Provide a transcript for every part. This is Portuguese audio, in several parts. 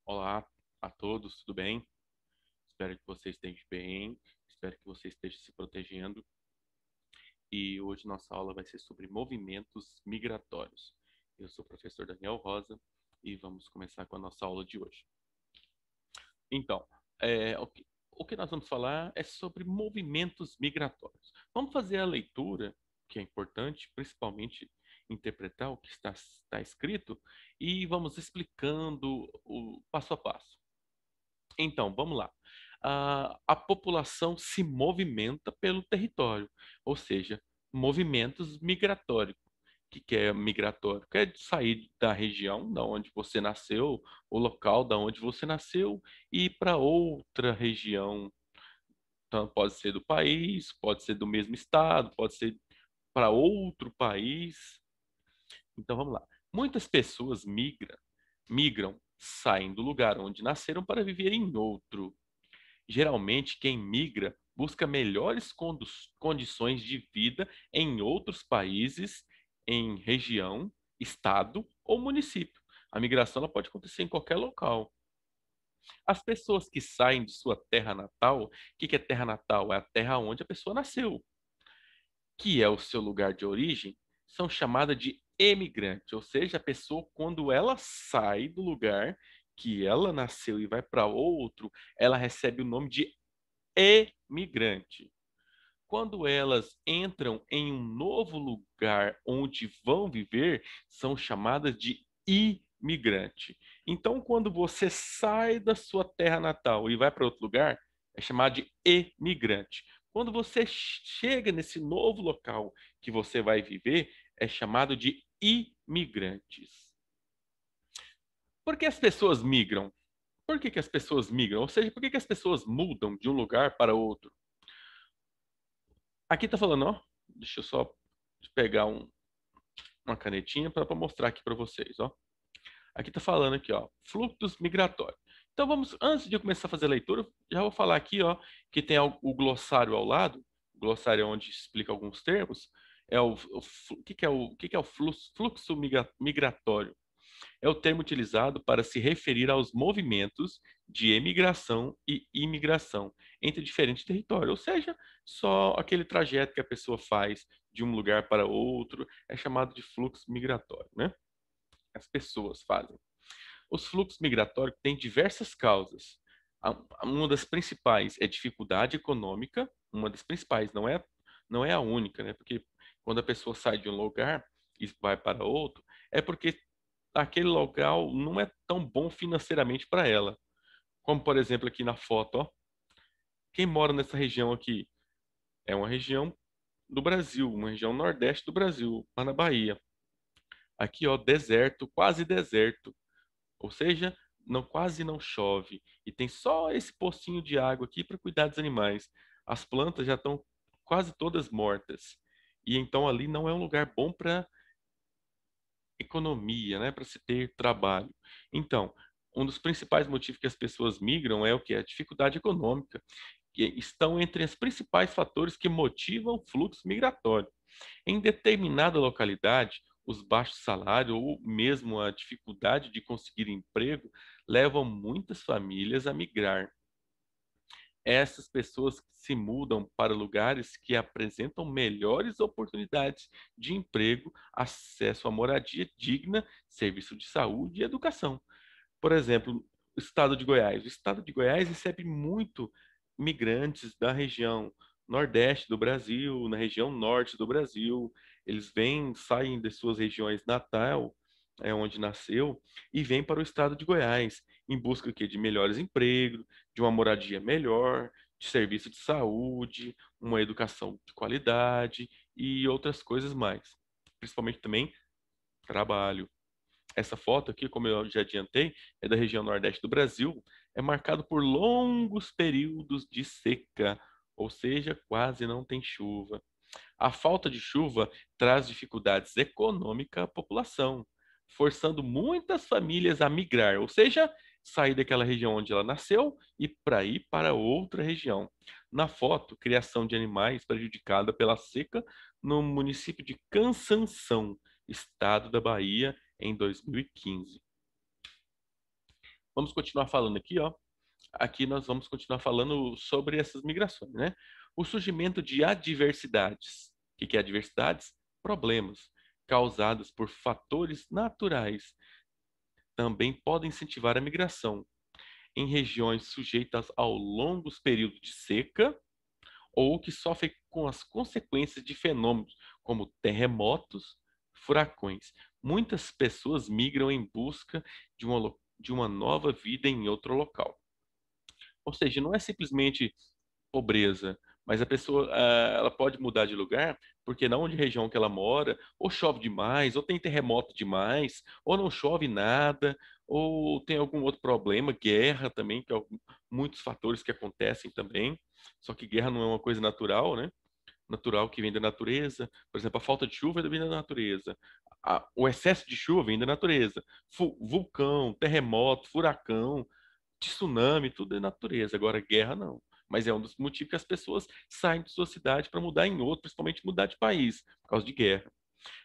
Olá a todos, tudo bem? Espero que você esteja bem, espero que você esteja se protegendo. E hoje nossa aula vai ser sobre movimentos migratórios. Eu sou o professor Daniel Rosa e vamos começar com a nossa aula de hoje. Então, o que nós vamos falar é sobre movimentos migratórios. Vamos fazer a leitura, que é importante, principalmente interpretar o que está escrito, e vamos explicando o passo a passo. Então, vamos lá. A população se movimenta pelo território, ou seja, movimentos migratórios. O que é migratório? Quer sair da região da onde você nasceu, o local da onde você nasceu, e ir para outra região. Então, pode ser do país, pode ser do mesmo estado, pode ser para outro país. Então, vamos lá. Muitas pessoas migram, saem do lugar onde nasceram para viver em outro. Geralmente, quem migra busca melhores condições de vida em outros países, em região, estado ou município. A migração ela pode acontecer em qualquer local. As pessoas que saem de sua terra natal, o que é terra natal? É a terra onde a pessoa nasceu, que é o seu lugar de origem, são chamadas de emigrante, ou seja, a pessoa quando ela sai do lugar que ela nasceu e vai para outro, ela recebe o nome de emigrante. Quando elas entram em um novo lugar onde vão viver, são chamadas de imigrante. Então, quando você sai da sua terra natal e vai para outro lugar, é chamado de emigrante. Quando você chega nesse novo local que você vai viver, é chamado de imigrantes. Por que as pessoas migram? Por que as pessoas migram? Ou seja, por que as pessoas mudam de um lugar para outro? Aqui tá falando, ó. Deixa eu só pegar uma canetinha para mostrar aqui para vocês, ó. Aqui tá falando aqui, ó, fluxos migratórios. Então vamos, antes de eu começar a fazer a leitura, já vou falar aqui, ó, que tem o glossário ao lado. O glossário é onde explica alguns termos. É o que é o fluxo migratório? É o termo utilizado para se referir aos movimentos de emigração e imigração entre diferentes territórios, ou seja, só aquele trajeto que a pessoa faz de um lugar para outro é chamado de fluxo migratório, né? As pessoas fazem. Os fluxos migratórios têm diversas causas. Uma das principais é dificuldade econômica, uma das principais, não é a única, né? Porque quando a pessoa sai de um lugar e vai para outro, é porque aquele local não é tão bom financeiramente para ela. Como, por exemplo, aqui na foto, ó. Quem mora nessa região aqui é uma região do Brasil, uma região nordeste do Brasil, lá na Bahia. Aqui, ó, deserto, quase deserto. Ou seja, quase não chove. E tem só esse pocinho de água aqui para cuidar dos animais. As plantas já estão quase todas mortas. E então ali não é um lugar bom para economia, né, para se ter trabalho. Então, um dos principais motivos que as pessoas migram é o que? A dificuldade econômica, que estão entre os principais fatores que motivam o fluxo migratório. Em determinada localidade, os baixos salários ou mesmo a dificuldade de conseguir emprego levam muitas famílias a migrar. Essas pessoas se mudam para lugares que apresentam melhores oportunidades de emprego, acesso à moradia digna, serviço de saúde e educação. Por exemplo, o estado de Goiás. O estado de Goiás recebe muito migrantes da região nordeste do Brasil, na região norte do Brasil. Eles vêm, saem de suas regiões natal, é onde nasceu, e vêm para o estado de Goiás em busca aqui, de melhores empregos, de uma moradia melhor, de serviço de saúde, uma educação de qualidade e outras coisas mais. Principalmente também trabalho. Essa foto aqui, como eu já adiantei, é da região nordeste do Brasil, é marcado por longos períodos de seca, ou seja, quase não tem chuva. A falta de chuva traz dificuldades econômicas à população, forçando muitas famílias a migrar, ou seja, sair daquela região onde ela nasceu e para ir para outra região. Na foto, criação de animais prejudicada pela seca no município de Cansanção, estado da Bahia, em 2015. Vamos continuar falando aqui, ó. Aqui nós vamos continuar falando sobre essas migrações, né? O surgimento de adversidades. O que é adversidades? Problemas causados por fatores naturais também podem incentivar a migração em regiões sujeitas ao longos períodos de seca ou que sofrem com as consequências de fenômenos como terremotos, furacões. Muitas pessoas migram em busca de uma nova vida em outro local. Ou seja, não é simplesmente pobreza, mas a pessoa, ela pode mudar de lugar porque na onde região que ela mora, ou chove demais, ou tem terremoto demais, ou não chove nada, ou tem algum outro problema, guerra também, que é muitos fatores que acontecem também. Só que guerra não é uma coisa natural, né? Natural que vem da natureza. Por exemplo, a falta de chuva vem da natureza. O excesso de chuva vem da natureza. Vulcão, terremoto, furacão, tsunami, tudo é natureza. Agora, guerra não. Mas é um dos motivos que as pessoas saem de sua cidade para mudar em outro, principalmente mudar de país, por causa de guerra.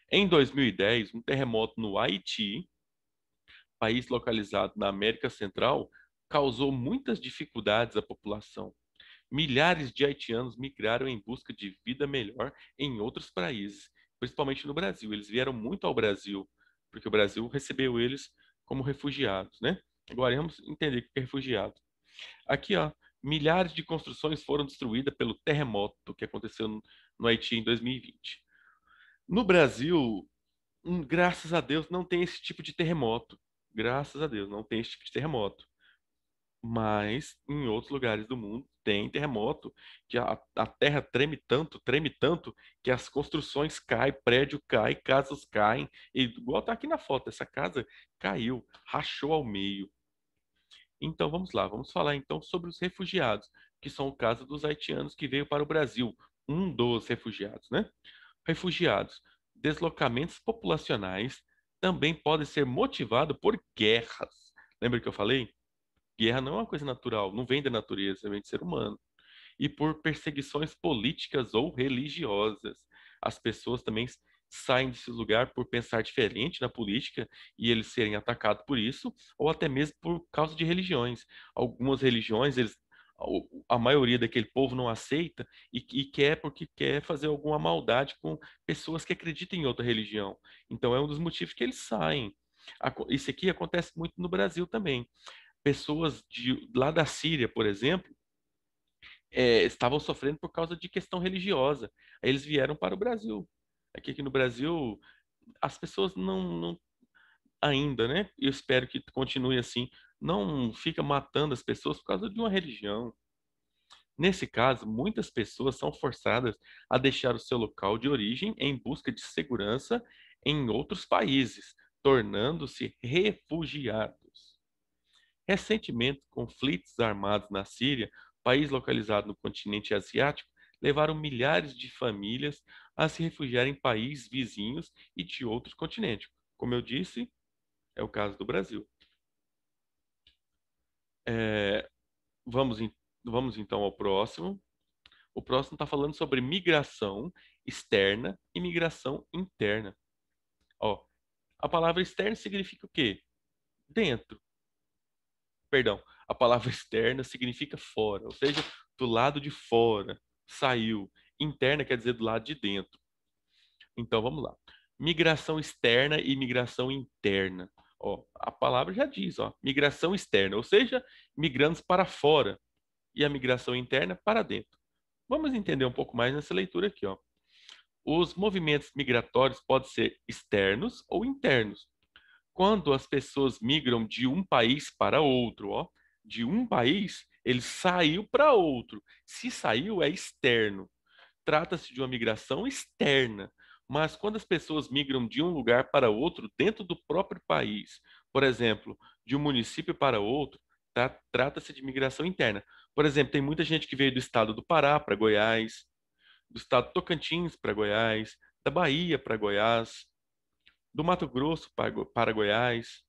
Em 2010, um terremoto no Haiti, país localizado na América Central, causou muitas dificuldades à população. Milhares de haitianos migraram em busca de vida melhor em outros países, principalmente no Brasil. Eles vieram muito ao Brasil, porque o Brasil recebeu eles como refugiados, né? Agora vamos entender o que é refugiado. Aqui, ó, milhares de construções foram destruídas pelo terremoto que aconteceu no Haiti em 2020. No Brasil, graças a Deus, não tem esse tipo de terremoto. Graças a Deus, não tem esse tipo de terremoto. Mas em outros lugares do mundo tem terremoto, que a terra treme tanto, que as construções caem, prédio cai, casas caem. E, igual tá aqui na foto, essa casa caiu, rachou ao meio. Então vamos lá, vamos falar então sobre os refugiados, que são o caso dos haitianos que veio para o Brasil, um dos refugiados, né? Refugiados, deslocamentos populacionais também podem ser motivados por guerras. Lembra que eu falei? Guerra não é uma coisa natural, não vem da natureza, vem do ser humano. E por perseguições políticas ou religiosas. As pessoas também saem desse lugar por pensar diferente na política e eles serem atacados por isso, ou até mesmo por causa de religiões. Algumas religiões, a maioria daquele povo não aceita e quer porque quer fazer alguma maldade com pessoas que acreditam em outra religião. Então é um dos motivos que eles saem. Isso aqui acontece muito no Brasil também. Pessoas lá da Síria, por exemplo, estavam sofrendo por causa de questão religiosa. Aí eles vieram para o Brasil. Aqui no Brasil, as pessoas não ainda, né? Eu espero que continue assim, não fica matando as pessoas por causa de uma religião. Nesse caso, muitas pessoas são forçadas a deixar o seu local de origem em busca de segurança em outros países, tornando-se refugiados. Recentemente, conflitos armados na Síria, país localizado no continente asiático, levaram milhares de famílias a se refugiar em países vizinhos e de outros continentes. Como eu disse, é o caso do Brasil. É, vamos, vamos então ao próximo. O próximo está falando sobre migração externa e migração interna. Ó, a palavra externa significa o quê? Dentro. Perdão, a palavra externa significa fora, ou seja, do lado de fora, saiu. Interna quer dizer do lado de dentro. Então vamos lá. Migração externa e migração interna. Ó, a palavra já diz, ó, migração externa, ou seja, migrando para fora, e a migração interna para dentro. Vamos entender um pouco mais nessa leitura aqui, ó. Os movimentos migratórios podem ser externos ou internos. Quando as pessoas migram de um país para outro, ó, de um país, ele saiu para outro. Se saiu, é externo. Trata-se de uma migração externa. Mas quando as pessoas migram de um lugar para outro dentro do próprio país, por exemplo, de um município para outro, tá? Trata-se de migração interna. Por exemplo, tem muita gente que veio do estado do Pará para Goiás, do estado do Tocantins para Goiás, da Bahia para Goiás, do Mato Grosso para Goiás,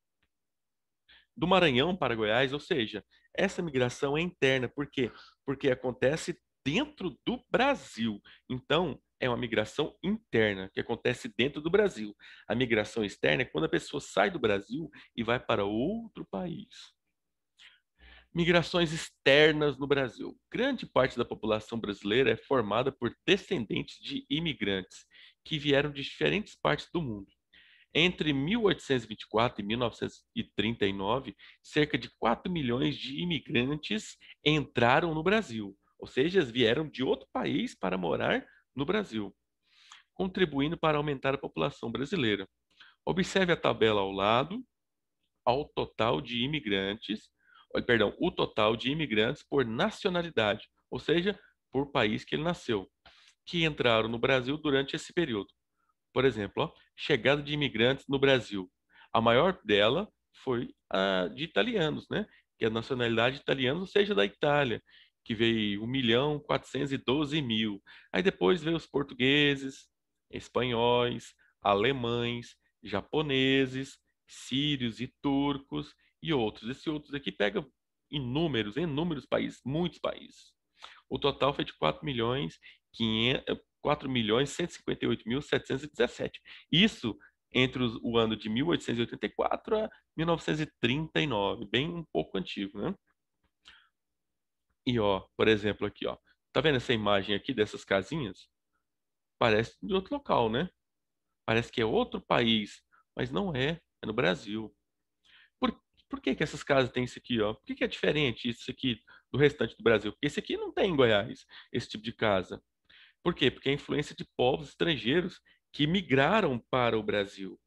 do Maranhão para Goiás, ou seja, essa migração é interna. Por quê? Porque acontece dentro do Brasil. Então, é uma migração interna que acontece dentro do Brasil. A migração externa é quando a pessoa sai do Brasil e vai para outro país. Migrações externas no Brasil. Grande parte da população brasileira é formada por descendentes de imigrantes que vieram de diferentes partes do mundo. Entre 1824 e 1939, cerca de 4 milhões de imigrantes entraram no Brasil, ou seja, eles vieram de outro país para morar no Brasil, contribuindo para aumentar a população brasileira. Observe a tabela ao lado, ao total de imigrantes, perdão, o total de imigrantes por nacionalidade, ou seja, por país que ele nasceu, que entraram no Brasil durante esse período. Por exemplo, ó, chegada de imigrantes no Brasil. A maior dela foi a de italianos, né? Que é a nacionalidade italiana, ou seja, da Itália, que veio 1.412.000. Aí depois veio os portugueses, espanhóis, alemães, japoneses, sírios e turcos e outros. Esses outros aqui pega inúmeros países, muitos países. O total foi de 4.158.717. Isso entre o ano de 1884 a 1939, bem um pouco antigo, né? E ó, por exemplo, aqui, ó. Tá vendo essa imagem aqui dessas casinhas? Parece de outro local, né? Parece que é outro país, mas não é, é no Brasil. Por, por que que essas casas têm isso aqui, ó? Por que que é diferente isso aqui do restante do Brasil? Porque esse aqui não tem em Goiás, esse tipo de casa. Por quê? Porque a influência de povos estrangeiros que migraram para o Brasil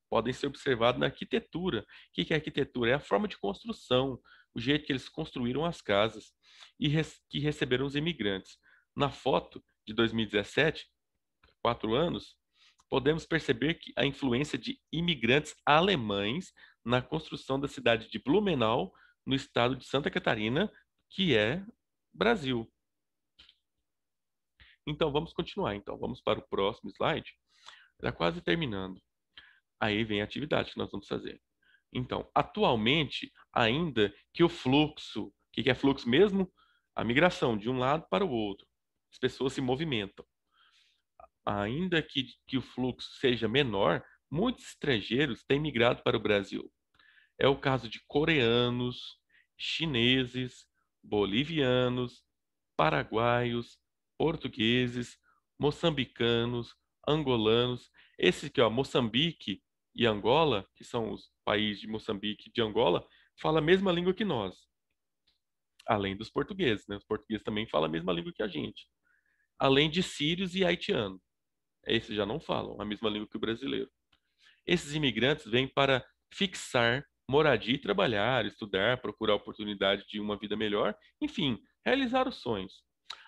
podem ser observados na arquitetura. O que que é arquitetura? É a forma de construção, o jeito que eles construíram as casas e que receberam os imigrantes. Na foto de 2017, 4 anos, podemos perceber que a influência de imigrantes alemães na construção da cidade de Blumenau, no estado de Santa Catarina, que é Brasil. Então, vamos continuar. Então, vamos para o próximo slide. Está quase terminando. Aí vem a atividade que nós vamos fazer. Então, atualmente, ainda que o fluxo, o que que é fluxo mesmo? A migração de um lado para o outro. As pessoas se movimentam. Ainda que o fluxo seja menor, muitos estrangeiros têm migrado para o Brasil. É o caso de coreanos, chineses, bolivianos, paraguaios, portugueses, moçambicanos, angolanos. Esse aqui, ó, Moçambique e Angola, que são os países de Moçambique e de Angola, fala a mesma língua que nós, além dos portugueses, né? Os portugueses também falam a mesma língua que a gente. Além de sírios e haitianos. Esses já não falam a mesma língua que o brasileiro. Esses imigrantes vêm para fixar moradia e trabalhar, estudar, procurar oportunidade de uma vida melhor, enfim, realizar os sonhos.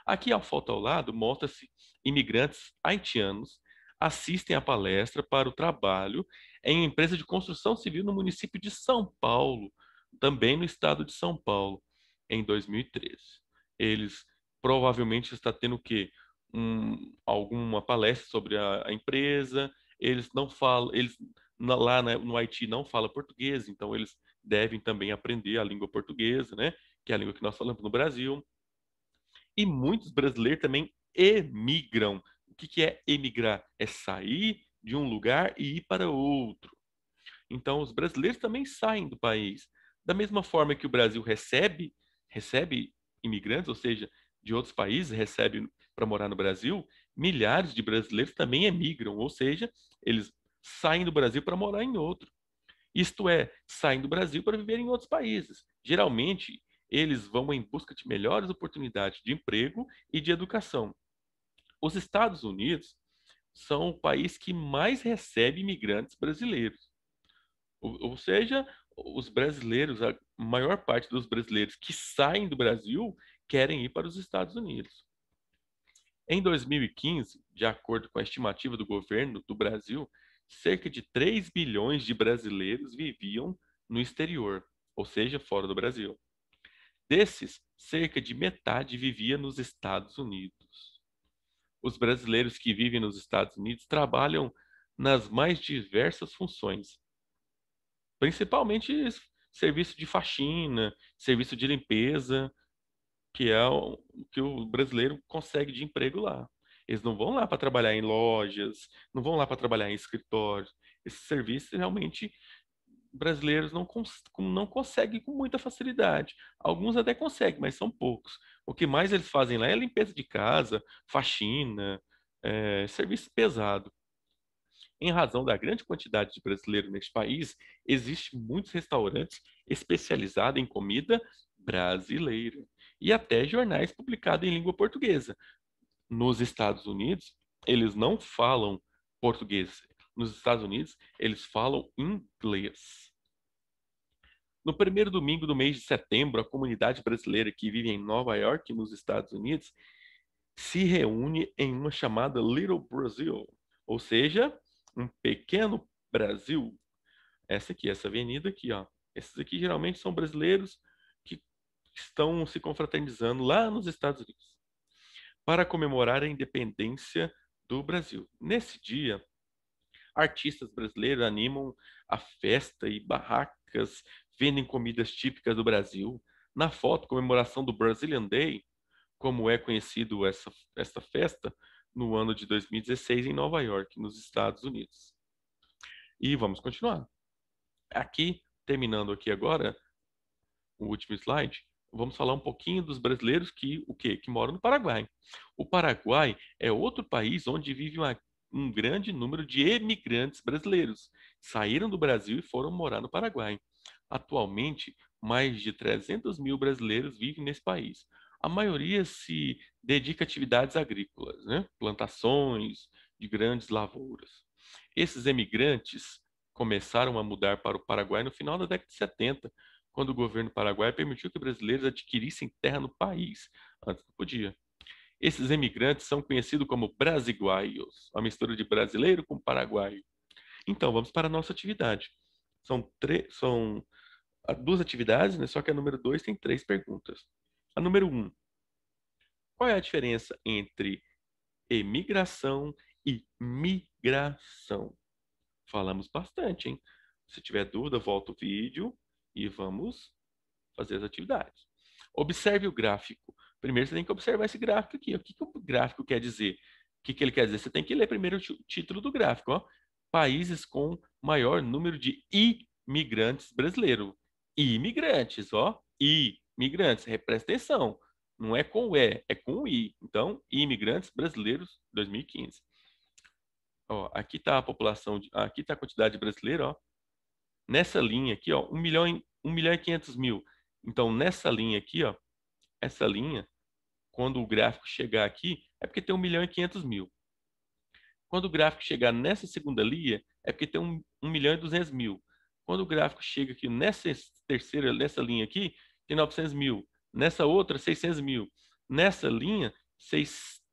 Aqui a foto ao lado mostra-se imigrantes haitianos assistem à palestra para o trabalho em uma empresa de construção civil no município de São Paulo, também no estado de São Paulo, em 2013. Eles provavelmente estão tendo o quê? Alguma palestra sobre a empresa. Eles não falam, eles lá né, no Haiti não fala português, então eles devem também aprender a língua portuguesa, né? Que é a língua que nós falamos no Brasil. E muitos brasileiros também emigram. O que que é emigrar? É sair de um lugar e ir para outro. Então, os brasileiros também saem do país. Da mesma forma que o Brasil recebe imigrantes, ou seja, de outros países, recebe para morar no Brasil, milhares de brasileiros também emigram, ou seja, eles saem do Brasil para morar em outro. Isto é, saem do Brasil para viver em outros países. Geralmente, eles vão em busca de melhores oportunidades de emprego e de educação. Os Estados Unidos são o país que mais recebe imigrantes brasileiros. Ou seja, os brasileiros, a maior parte dos brasileiros que saem do Brasil querem ir para os Estados Unidos. Em 2015, de acordo com a estimativa do governo do Brasil, cerca de 3 bilhões de brasileiros viviam no exterior, ou seja, fora do Brasil. Desses, cerca de metade vivia nos Estados Unidos. Os brasileiros que vivem nos Estados Unidos trabalham nas mais diversas funções, principalmente serviço de faxina, serviço de limpeza, que é o que o brasileiro consegue de emprego lá. Eles não vão lá para trabalhar em lojas, não vão lá para trabalhar em escritórios. Esse serviço realmente brasileiros não conseguem com muita facilidade. Alguns até conseguem, mas são poucos. O que mais eles fazem lá é limpeza de casa, faxina, serviço pesado. Em razão da grande quantidade de brasileiros neste país, existem muitos restaurantes especializados em comida brasileira e até jornais publicados em língua portuguesa. Nos Estados Unidos, eles não falam português. Nos Estados Unidos, eles falam inglês. No primeiro domingo do mês de setembro, a comunidade brasileira que vive em Nova York, nos Estados Unidos, se reúne em uma chamada Little Brazil, ou seja, um pequeno Brasil. Essa aqui, essa avenida aqui, ó. Esses aqui geralmente são brasileiros que estão se confraternizando lá nos Estados Unidos para comemorar a independência do Brasil. Nesse dia, artistas brasileiros animam a festa e barracas vendem comidas típicas do Brasil. Na foto, comemoração do Brazilian Day, como é conhecido essa festa, no ano de 2016 em Nova York, nos Estados Unidos. E vamos continuar. Aqui, terminando aqui agora, o último slide, vamos falar um pouquinho dos brasileiros que moram no Paraguai. O Paraguai é outro país onde vive um grande número de emigrantes brasileiros. Saíram do Brasil e foram morar no Paraguai. Atualmente, mais de 300 mil brasileiros vivem nesse país. A maioria se dedica a atividades agrícolas, né? Plantações de grandes lavouras. Esses emigrantes começaram a mudar para o Paraguai no final da década de 70, quando o governo paraguaio permitiu que brasileiros adquirissem terra no país. Antes não podia. Esses emigrantes são conhecidos como brasiguaios, uma mistura de brasileiro com paraguaio. Então, vamos para a nossa atividade. São duas atividades, né? Só que a número 2 tem 3 perguntas. A número 1, qual é a diferença entre emigração e migração? Falamos bastante, hein? Se tiver dúvida, volta o vídeo e vamos fazer as atividades. Observe o gráfico. Primeiro você tem que observar esse gráfico aqui. O que que o gráfico quer dizer? O que que ele quer dizer? Você tem que ler primeiro o título do gráfico, ó. Países com maior número de imigrantes brasileiros. Imigrantes, ó. Imigrantes. Presta atenção. Não é com o E, é com o I. Então, imigrantes brasileiros 2015. Ó, aqui está a população, aqui está a quantidade de brasileiros, ó. Nessa linha aqui, ó, 1 milhão e 500 mil. Então, nessa linha aqui, ó, essa linha, quando o gráfico chegar aqui, é porque tem 1 milhão e 500 mil. Quando o gráfico chegar nessa segunda linha, é porque tem 1 milhão e 200 mil. Quando o gráfico chega aqui nessa linha aqui, tem 900 mil. Nessa outra, 600 mil. Nessa linha,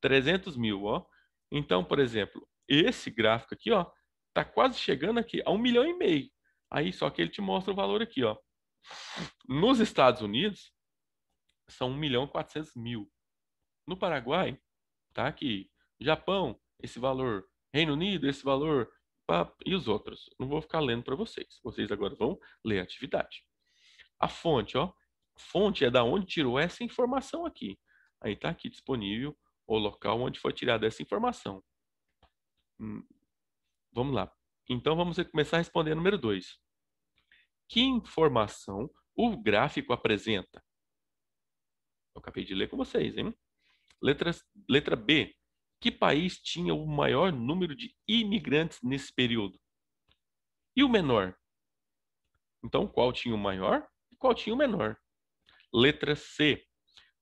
300 mil, ó. Então, por exemplo, esse gráfico aqui, ó, tá quase chegando aqui a 1 milhão e meio. Aí, só que ele te mostra o valor aqui, ó. Nos Estados Unidos, são 1 milhão e 400 mil. No Paraguai, tá aqui. Japão, esse valor. Reino Unido, esse valor. E os outros. Não vou ficar lendo para vocês. Vocês agora vão ler a atividade. A fonte, ó. Fonte é da onde tirou essa informação aqui. Aí tá aqui disponível o local onde foi tirada essa informação. Vamos lá. Então vamos começar a responder a número 2. Que informação o gráfico apresenta? Eu acabei de ler com vocês, hein? Letra B. Que país tinha o maior número de imigrantes nesse período? E o menor? Então, qual tinha o maior e qual tinha o menor? Letra C.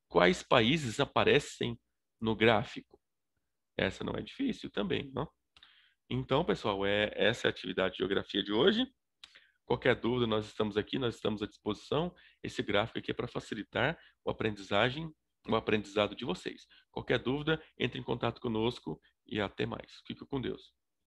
Quais países aparecem no gráfico? Essa não é difícil também, não? Então, pessoal, essa é a atividade de geografia de hoje. Qualquer dúvida, nós estamos aqui, nós estamos à disposição. Esse gráfico aqui é para facilitar o aprendizado de vocês. Qualquer dúvida, entre em contato conosco e até mais. Fique com Deus.